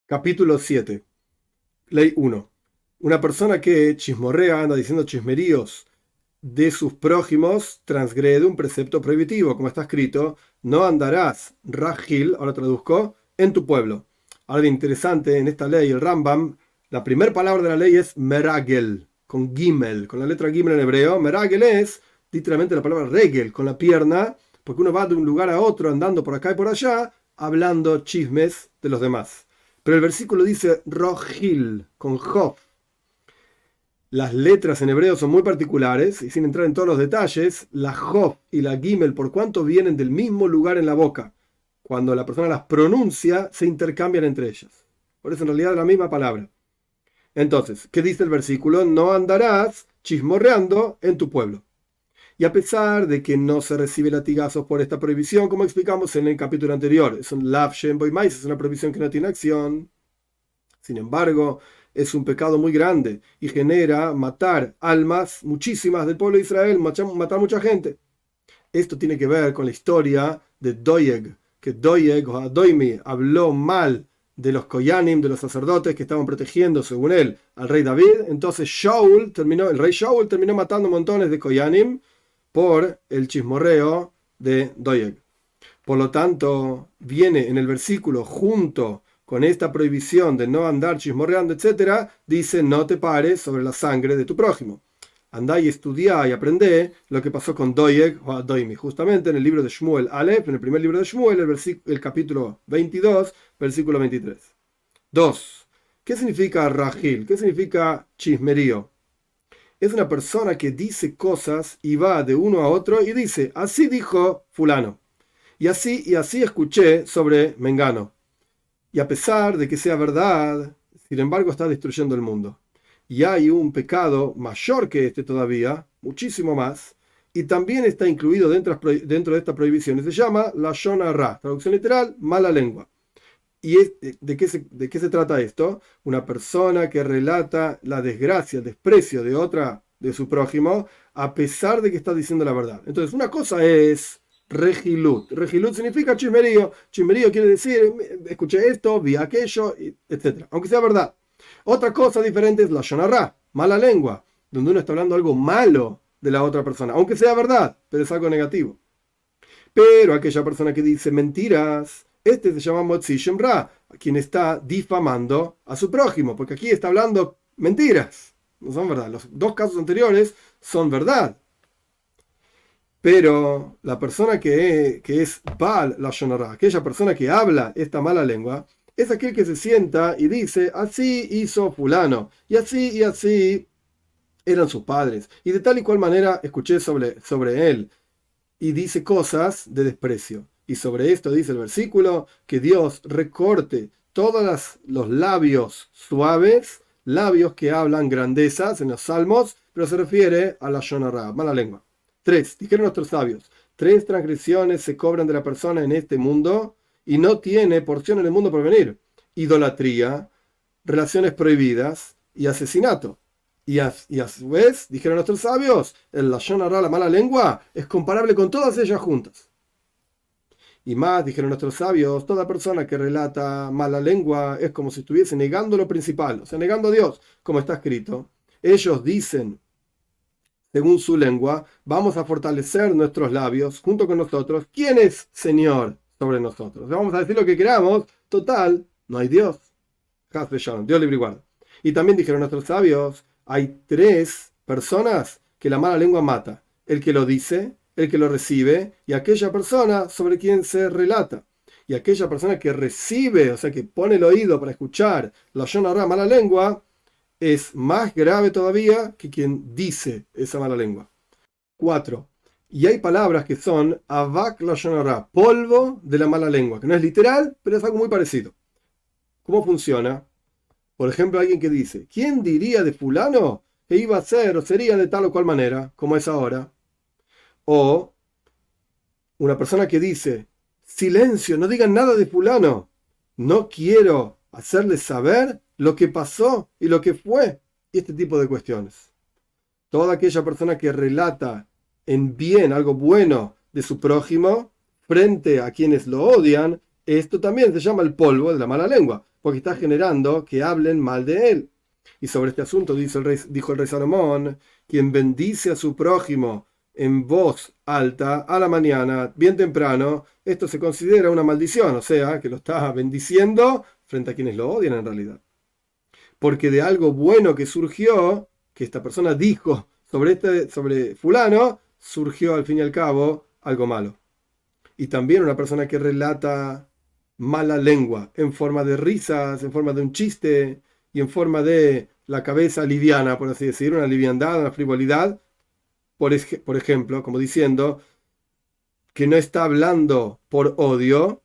Capítulo 7. Ley 1. Una persona que chismorrea, anda diciendo chismeríos de sus prójimos, transgrede un precepto prohibitivo, como está escrito: no andarás, Rajil, ahora traduzco, en tu pueblo. Algo interesante en esta ley, el Rambam, la primera palabra de la ley es meragel, con gimel, con la letra gimel en hebreo. Meragel es literalmente la palabra regel, con la pierna, porque uno va de un lugar a otro andando por acá y por allá, hablando chismes de los demás. Pero el versículo dice Rojil, con Jof. Las letras en hebreo son muy particulares y sin entrar en todos los detalles, la Jof y la Gimel, por cuanto vienen del mismo lugar en la boca, cuando la persona las pronuncia, se intercambian entre ellas. Por eso en realidad es la misma palabra. Entonces, ¿qué dice el versículo? No andarás chismorreando en tu pueblo. Y a pesar de que no se recibe latigazos por esta prohibición, como explicamos en el capítulo anterior, es un lav shem boy mais, es una prohibición que no tiene acción. Sin embargo, es un pecado muy grande y genera matar almas, muchísimas del pueblo de Israel, matar mucha gente. Esto tiene que ver con la historia de Doeg, que Doeg o Adoimi habló mal de los Koyanim, de los sacerdotes que estaban protegiendo, según él, al rey David. Entonces el rey Shaul terminó matando montones de Koyanim por el chismorreo de Doeg. Por lo tanto, viene en el versículo junto con esta prohibición de no andar chismorreando, etcétera, dice: no te pares sobre la sangre de tu prójimo. Andá y estudiá y aprendé lo que pasó con Doeg o Adoimi, justamente en el libro de Shmuel Aleph, en el primer libro de Shmuel, el capítulo 22, versículo 23. 2. ¿Qué significa rajil? ¿Qué significa chismerío? Es una persona que dice cosas y va de uno a otro y dice: así dijo fulano, y así escuché sobre Mengano. Y a pesar de que sea verdad, sin embargo está destruyendo el mundo. Y hay un pecado mayor que este todavía, muchísimo más, y también está incluido dentro de esta prohibición, y se llama Lashon Hara, traducción literal, mala lengua. ¿Y de qué se trata esto? Una persona que relata la desgracia, el desprecio de su prójimo, a pesar de que está diciendo la verdad. Entonces, una cosa es regilut. Regilut significa chismerío. Chismerío quiere decir: escuché esto, vi aquello, etc. Aunque sea verdad. Otra cosa diferente es la shonará, mala lengua, donde uno está hablando algo malo de la otra persona, aunque sea verdad, pero es algo negativo. Pero aquella persona que dice mentiras, este se llama Motzi Shemra, quien está difamando a su prójimo, porque aquí está hablando mentiras, no son verdad. Los dos casos anteriores son verdad. Pero la persona que es Baal Lashon Hara, aquella persona que habla esta mala lengua, es aquel que se sienta y dice: así hizo fulano, y así eran sus padres, y de tal y cual manera escuché sobre él, y dice cosas de desprecio. Y sobre esto dice el versículo: que Dios recorte todos los labios suaves, labios que hablan grandezas en los salmos, pero se refiere a la shonará, mala lengua. 3. Dijeron nuestros sabios: 3 transgresiones se cobran de la persona en este mundo y no tiene porción en el mundo por venir: idolatría, relaciones prohibidas y asesinato. Y a su vez, dijeron nuestros sabios, el lashon hara, la mala lengua, es comparable con todas ellas juntas. Y más, dijeron nuestros sabios, toda persona que relata mala lengua es como si estuviese negando lo principal, o sea, negando a Dios, como está escrito. Ellos dicen, según su lengua: vamos a fortalecer nuestros labios junto con nosotros. ¿Quién es Señor sobre nosotros? Vamos a decir lo que queramos, total, no hay Dios. Dios libre y guarda. Y también dijeron nuestros sabios: hay 3 personas que la mala lengua mata: el que lo dice, el que lo recibe y aquella persona sobre quien se relata. Y aquella persona que recibe, o sea, que pone el oído para escuchar la lashon hara, mala lengua, es más grave todavía que quien dice esa mala lengua. 4. Y hay palabras que son avak lashon hara, polvo de la mala lengua, que no es literal, pero es algo muy parecido. ¿Cómo funciona? Por ejemplo, alguien que dice: ¿quién diría de fulano que iba a ser o sería de tal o cual manera, como es ahora? O una persona que dice: silencio, no digan nada de fulano, no quiero hacerles saber lo que pasó y lo que fue. Y este tipo de cuestiones. Toda aquella persona que relata en bien algo bueno de su prójimo frente a quienes lo odian, Esto también se llama el polvo de la mala lengua, porque está generando que hablen mal de él. Y sobre este asunto dijo el rey Salomón: quien bendice a su prójimo en voz alta a la mañana, bien temprano, esto se considera una maldición, o sea, que lo está bendiciendo frente a quienes lo odian en realidad. Porque de algo bueno que surgió, que esta persona dijo sobre fulano, surgió al fin y al cabo algo malo. Y también una persona que relata mala lengua en forma de risas, en forma de un chiste y en forma de la cabeza liviana, por así decir, una liviandad, una frivolidad, por ejemplo, como diciendo que no está hablando por odio.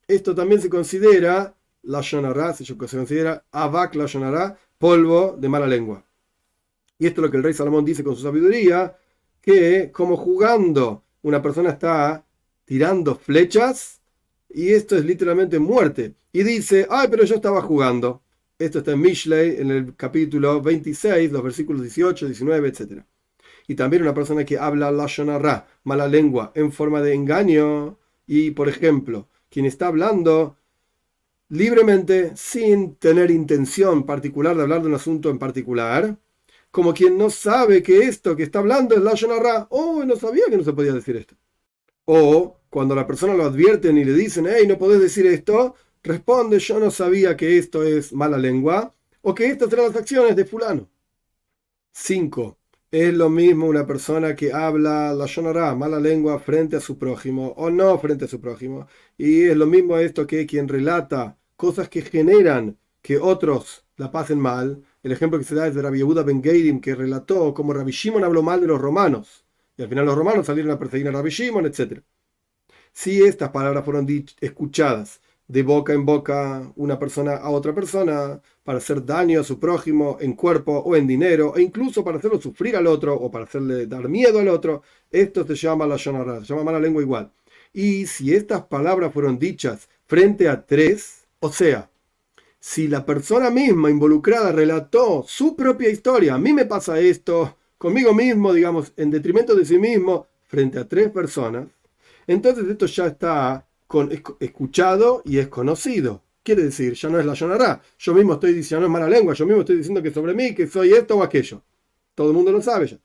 Esto también se considera lashon hara, se considera avak lashon hara, polvo de mala lengua. Y esto es lo que el rey Salomón dice con su sabiduría, que como jugando una persona está tirando flechas, y esto es literalmente muerte. Y dice: ay, pero yo estaba jugando. Esto está en Mishlei, en el capítulo 26, los versículos 18, 19, etc. Y también una persona que habla lashon hara, mala lengua, en forma de engaño. Y, por ejemplo, quien está hablando libremente, sin tener intención particular de hablar de un asunto en particular, como quien no sabe que esto que está hablando es lashon hara. Oh, no sabía que no se podía decir esto. O cuando la persona lo advierten y le dicen: hey, no podés decir esto, responde: yo no sabía que esto es mala lengua, o que estas eran las acciones de fulano. 5. Es lo mismo una persona que habla lashon hara, mala lengua, frente a su prójimo o no frente a su prójimo. Y es lo mismo esto que quien relata cosas que generan que otros la pasen mal. El ejemplo que se da es de Rabbi Yehuda ben Geirim, que relató cómo Rabbi Shimon habló mal de los romanos. Y al final los romanos salieron a perseguir a Rabbi Shimon, etc. Si estas palabras fueron escuchadas de boca en boca, una persona a otra persona, para hacer daño a su prójimo en cuerpo o en dinero, e incluso para hacerlo sufrir al otro o para hacerle dar miedo al otro, esto se llama lashon hara, se llama mala lengua igual. Y si estas palabras fueron dichas frente a tres, o sea, si la persona misma involucrada relató su propia historia: a mí me pasa esto, conmigo mismo, digamos, en detrimento de sí mismo, frente a tres personas, entonces esto ya está escuchado y es conocido. Quiere decir, ya no es lashon hara. Yo mismo estoy diciendo: no es mala lengua, yo mismo estoy diciendo que sobre mí, que soy esto o aquello. Todo el mundo lo sabe ya.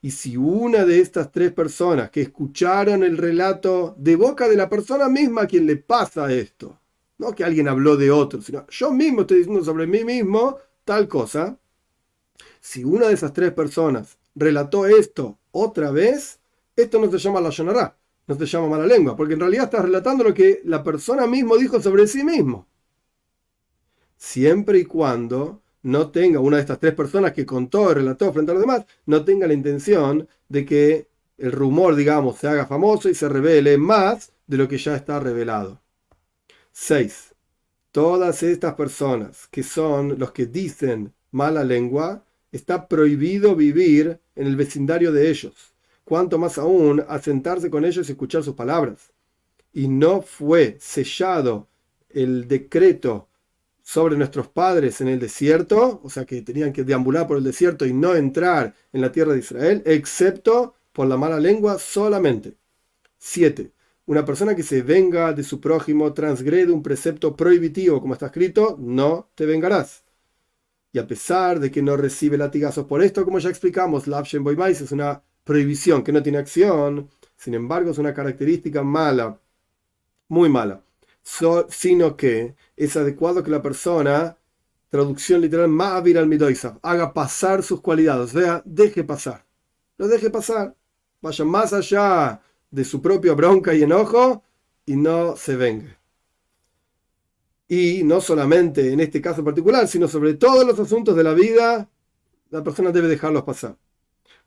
Y si una de estas tres personas que escucharon el relato de boca de la persona misma a quien le pasa esto, no que alguien habló de otro, sino yo mismo estoy diciendo sobre mí mismo tal cosa, si una de esas tres personas relató esto otra vez, esto no se llama lashon hara, no se llama mala lengua, porque en realidad estás relatando lo que la persona mismo dijo sobre sí mismo. Siempre y cuando no tenga una de estas tres personas que contó y relató frente a los demás, no tenga la intención de que el rumor, digamos, se haga famoso y se revele más de lo que ya está revelado. 6. Todas estas personas que son los que dicen mala lengua, está prohibido vivir en el vecindario de ellos. Cuanto más aún a sentarse con ellos y escuchar sus palabras. Y no fue sellado el decreto sobre nuestros padres en el desierto, o sea que tenían que deambular por el desierto y no entrar en la tierra de Israel, excepto por la mala lengua solamente. 7. Una persona que se venga de su prójimo transgrede un precepto prohibitivo, como está escrito: no te vengarás. Y a pesar de que no recibe latigazos por esto, como ya explicamos, Lav Shem Boy Mais es una prohibición que no tiene acción, sin embargo es una característica mala, muy mala, sino que es adecuado que la persona, traducción literal, ma'avir al midoisav, haga pasar sus cualidades, o sea, deje pasar, lo deje pasar, vaya más allá de su propia bronca y enojo y no se vengue. Y no solamente en este caso particular, sino sobre todos los asuntos de la vida, la persona debe dejarlos pasar.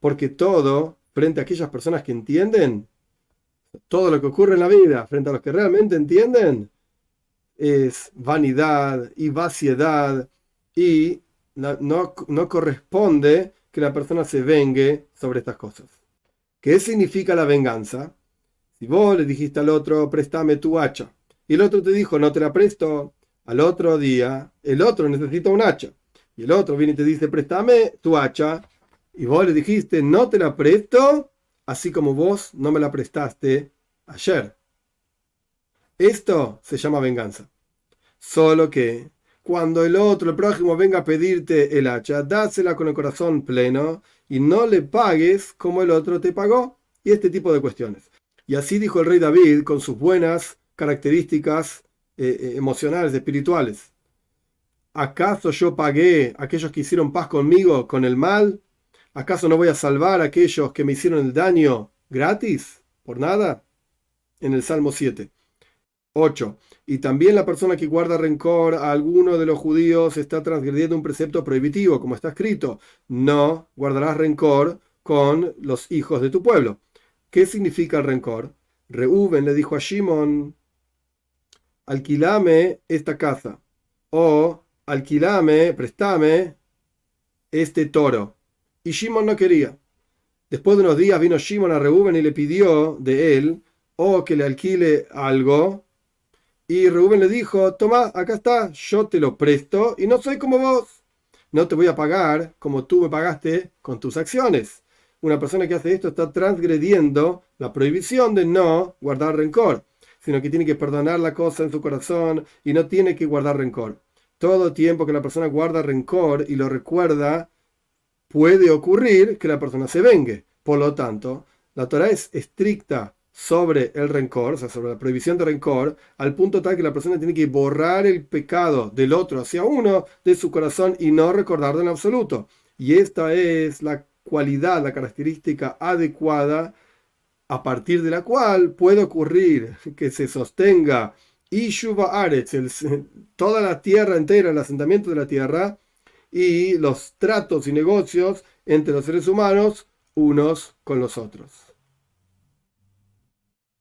Porque todo, frente a aquellas personas que entienden, todo lo que ocurre en la vida, frente a los que realmente entienden, es vanidad y vaciedad, y no corresponde que la persona se vengue sobre estas cosas. ¿Qué significa la venganza? Si vos le dijiste al otro: préstame tu hacha, y el otro te dijo: no te la presto, al otro día el otro necesita un hacha, y el otro viene y te dice: préstame tu hacha, y vos le dijiste: no te la presto, así como vos no me la prestaste ayer. Esto se llama venganza. Solo que cuando el prójimo, venga a pedirte el hacha, dásela con el corazón pleno y no le pagues como el otro te pagó. Y este tipo de cuestiones. Y así dijo el rey David con sus buenas características emocionales, espirituales. ¿Acaso yo pagué a aquellos que hicieron paz conmigo con el mal? ¿Acaso no voy a salvar a aquellos que me hicieron el daño gratis? ¿Por nada? En el Salmo 7. 8. Y también la persona que guarda rencor a alguno de los judíos está transgrediendo un precepto prohibitivo, como está escrito: no guardarás rencor con los hijos de tu pueblo. ¿Qué significa el rencor? Reúben le dijo a Shimon: alquilame esta casa, o alquilame, préstame este toro. Y Shimon no quería. Después de unos días vino Shimon a Reúben y le pidió de él o que le alquile algo. Y Reúben le dijo: toma, acá está, yo te lo presto y no soy como vos. No te voy a pagar como tú me pagaste con tus acciones. Una persona que hace esto está transgrediendo la prohibición de no guardar rencor, sino que tiene que perdonar la cosa en su corazón y no tiene que guardar rencor. Todo tiempo que la persona guarda rencor y lo recuerda, puede ocurrir que la persona se vengue. Por lo tanto, la Torá es estricta sobre el rencor, o sea, sobre la prohibición de rencor, al punto tal que la persona tiene que borrar el pecado del otro hacia uno de su corazón y no recordarlo en absoluto. Y esta es la cualidad, la característica adecuada a partir de la cual puede ocurrir que se sostenga Ishuva Aretz, toda la tierra entera, el asentamiento de la tierra, y los tratos y negocios entre los seres humanos unos con los otros.